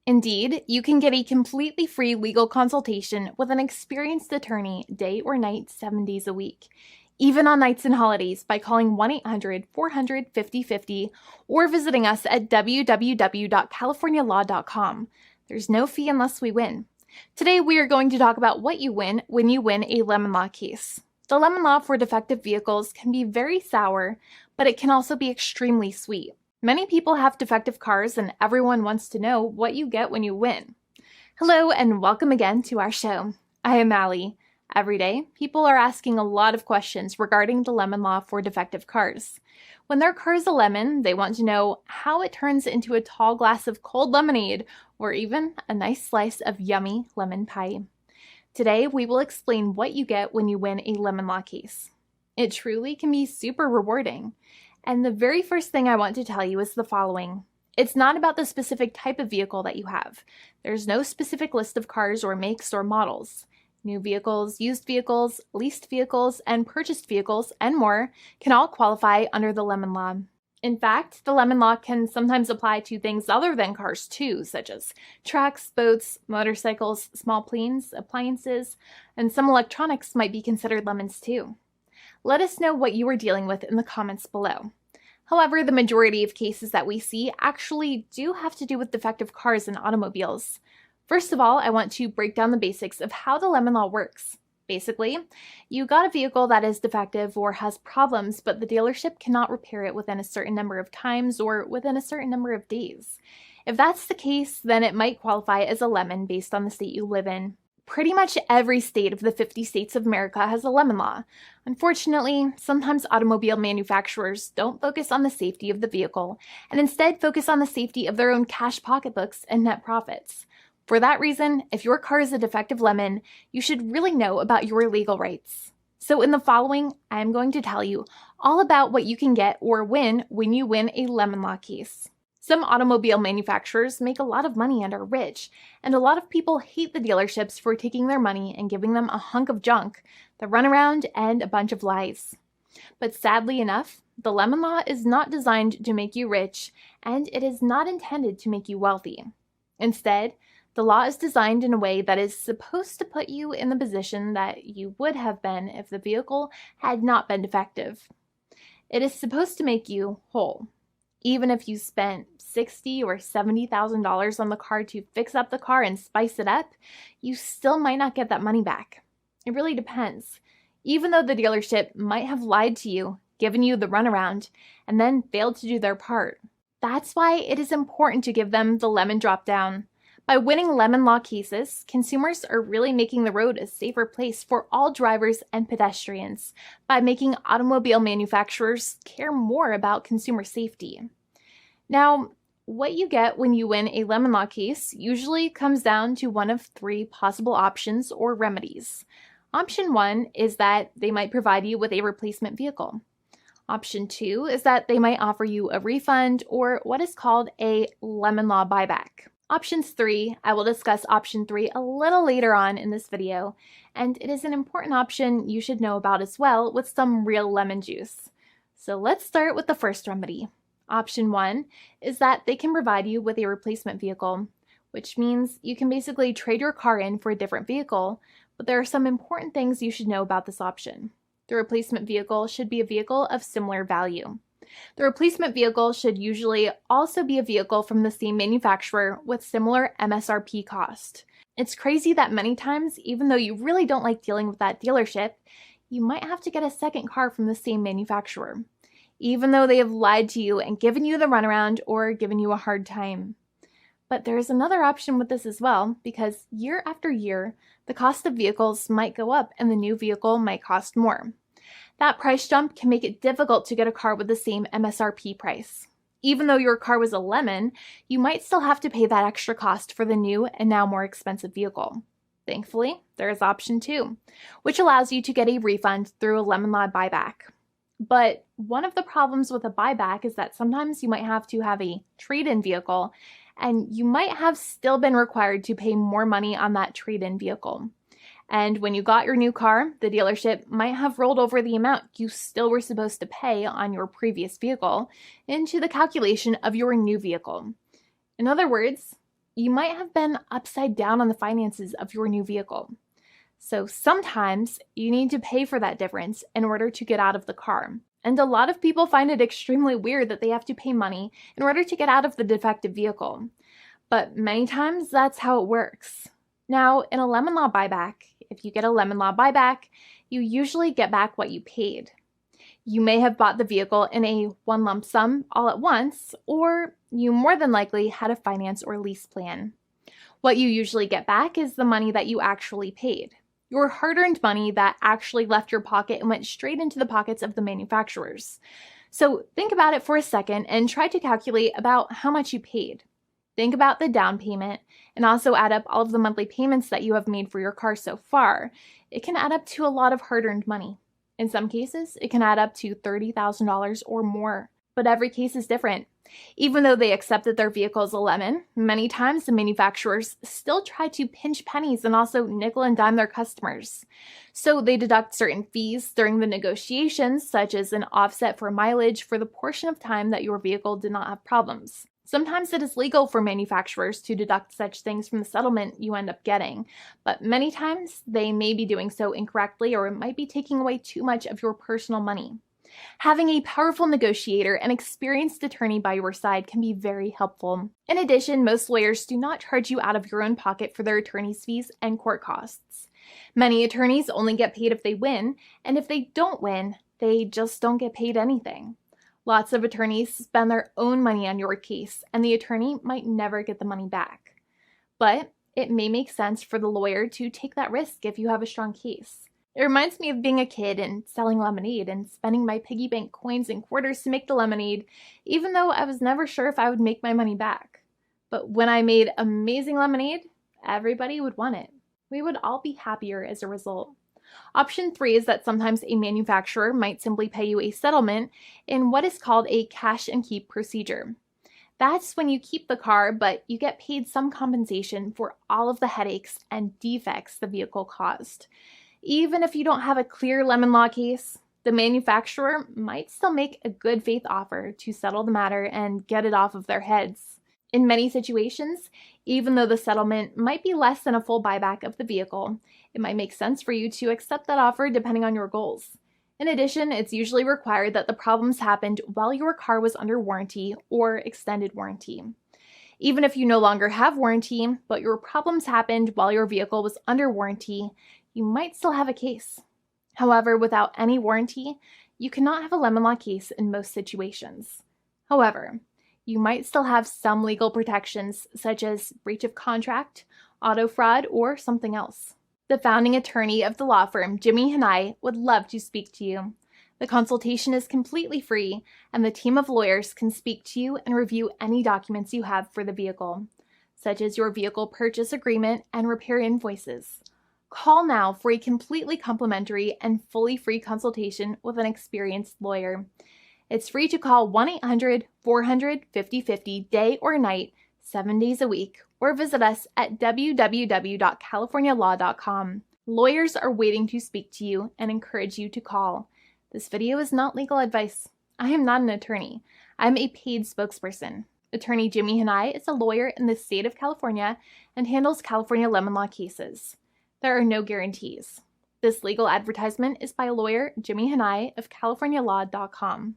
Indeed, you can get a completely free legal consultation with an experienced attorney day or night, 7 days a week, even on nights and holidays by calling 1-800-400-5050 or visiting us at www.californialaw.com. There's no fee unless we win. Today, we are going to talk about what you win when you win a lemon law case. The lemon law for defective vehicles can be very sour, but it can also be extremely sweet. Many people have defective cars, and everyone wants to know what you get when you win. Hello, and welcome again to our show. I am Allie. Every day, people are asking a lot of questions regarding the lemon law for defective cars. When their car is a lemon, they want to know how it turns into a tall glass of cold lemonade, or even a nice slice of yummy lemon pie. Today, we will explain what you get when you win a lemon law case. It truly can be super rewarding. And the very first thing I want to tell you is the following. It's not about the specific type of vehicle that you have. There's no specific list of cars or makes or models. New vehicles, used vehicles, leased vehicles, and purchased vehicles, and more can all qualify under the lemon law. In fact, the lemon law can sometimes apply to things other than cars too, such as trucks, boats, motorcycles, small planes, appliances, and some electronics might be considered lemons too. Let us know what you are dealing with in the comments below. However, the majority of cases that we see actually do have to do with defective cars and automobiles. First of all, I want to break down the basics of how the lemon law works. Basically, you got a vehicle that is defective or has problems, but the dealership cannot repair it within a certain number of times or within a certain number of days. If that's the case, then it might qualify as a lemon based on the state you live in. Pretty much every state of the 50 states of America has a lemon law. Unfortunately, sometimes automobile manufacturers don't focus on the safety of the vehicle and instead focus on the safety of their own cash pocketbooks and net profits. For that reason, if your car is a defective lemon, you should really know about your legal rights. So in the following, I'm going to tell you all about what you can get or win when you win a lemon law case. Some automobile manufacturers make a lot of money and are rich, and a lot of people hate the dealerships for taking their money and giving them a hunk of junk, the runaround, and a bunch of lies. But sadly enough, the lemon law is not designed to make you rich, and it is not intended to make you wealthy. Instead, the law is designed in a way that is supposed to put you in the position that you would have been if the vehicle had not been defective. It is supposed to make you whole. Even if you spent $60,000 or $70,000 on the car to fix up the car and spice it up, you still might not get that money back. It really depends. Even though the dealership might have lied to you, given you the runaround, and then failed to do their part. That's why it is important to give them the lemon drop down. By winning lemon law cases, consumers are really making the road a safer place for all drivers and pedestrians by making automobile manufacturers care more about consumer safety. Now, what you get when you win a lemon law case usually comes down to one of three possible options or remedies. Option 1 is that they might provide you with a replacement vehicle. Option 2 is that they might offer you a refund or what is called a lemon law buyback. Options 3, I will discuss option 3 a little later on in this video, and it is an important option you should know about as well with some real lemon juice. So let's start with the first remedy. Option 1 is that they can provide you with a replacement vehicle, which means you can basically trade your car in for a different vehicle, but there are some important things you should know about this option. The replacement vehicle should be a vehicle of similar value. The replacement vehicle should usually also be a vehicle from the same manufacturer with similar MSRP cost. It's crazy that many times, even though you really don't like dealing with that dealership, you might have to get a second car from the same manufacturer, even though they have lied to you and given you the runaround or given you a hard time. But there is another option with this as well, because year after year, the cost of vehicles might go up and the new vehicle might cost more. That price jump can make it difficult to get a car with the same MSRP price. Even though your car was a lemon, you might still have to pay that extra cost for the new and now more expensive vehicle. Thankfully, there is option 2, which allows you to get a refund through a lemon law buyback. But one of the problems with a buyback is that sometimes you might have to have a trade-in vehicle, and you might have still been required to pay more money on that trade-in vehicle. And when you got your new car, the dealership might have rolled over the amount you still were supposed to pay on your previous vehicle into the calculation of your new vehicle. In other words, you might have been upside down on the finances of your new vehicle. So sometimes you need to pay for that difference in order to get out of the car. And a lot of people find it extremely weird that they have to pay money in order to get out of the defective vehicle. But many times that's how it works. Now, in a lemon law buyback, if you get a lemon law buyback, you usually get back what you paid. You may have bought the vehicle in a one lump sum all at once, or you more than likely had a finance or lease plan. What you usually get back is the money that you actually paid. Your hard-earned money that actually left your pocket and went straight into the pockets of the manufacturers. So think about it for a second and try to calculate about how much you paid. Think about the down payment and also add up all of the monthly payments that you have made for your car so far. It can add up to a lot of hard-earned money. In some cases, it can add up to $30,000 or more, but every case is different. Even though they accept that their vehicle is a lemon, many times the manufacturers still try to pinch pennies and also nickel and dime their customers. So they deduct certain fees during the negotiations, such as an offset for mileage for the portion of time that your vehicle did not have problems. Sometimes it is legal for manufacturers to deduct such things from the settlement you end up getting, but many times they may be doing so incorrectly, or it might be taking away too much of your personal money. Having a powerful negotiator and experienced attorney by your side can be very helpful. In addition, most lawyers do not charge you out of your own pocket for their attorney's fees and court costs. Many attorneys only get paid if they win, and if they don't win, they just don't get paid anything. Lots of attorneys spend their own money on your case, and the attorney might never get the money back. But it may make sense for the lawyer to take that risk if you have a strong case. It reminds me of being a kid and selling lemonade and spending my piggy bank coins and quarters to make the lemonade, even though I was never sure if I would make my money back. But when I made amazing lemonade, everybody would want it. We would all be happier as a result. Option 3 is that sometimes a manufacturer might simply pay you a settlement in what is called a cash and keep procedure. That's when you keep the car, but you get paid some compensation for all of the headaches and defects the vehicle caused. Even if you don't have a clear lemon law case, the manufacturer might still make a good faith offer to settle the matter and get it off of their heads. In many situations, even though the settlement might be less than a full buyback of the vehicle, it might make sense for you to accept that offer depending on your goals. In addition, it's usually required that the problems happened while your car was under warranty or extended warranty. Even if you no longer have warranty, but your problems happened while your vehicle was under warranty, you might still have a case. However, without any warranty, you cannot have a lemon law case in most situations. However, you might still have some legal protections, such as breach of contract, auto fraud, or something else. The founding attorney of the law firm, Jimmy and I, would love to speak to you. The consultation is completely free, and the team of lawyers can speak to you and review any documents you have for the vehicle, such as your vehicle purchase agreement and repair invoices. Call now for a completely complimentary and fully free consultation with an experienced lawyer. It's free to call 1-800-400-5050 day or night, 7 days a week, or visit us at www.californialaw.com. Lawyers are waiting to speak to you and encourage you to call. This video is not legal advice. I am not an attorney. I'm a paid spokesperson. Attorney Jimmy Hanai is a lawyer in the state of California and handles California lemon law cases. There are no guarantees. This legal advertisement is by lawyer Jimmy Hanai of CaliforniaLaw.com.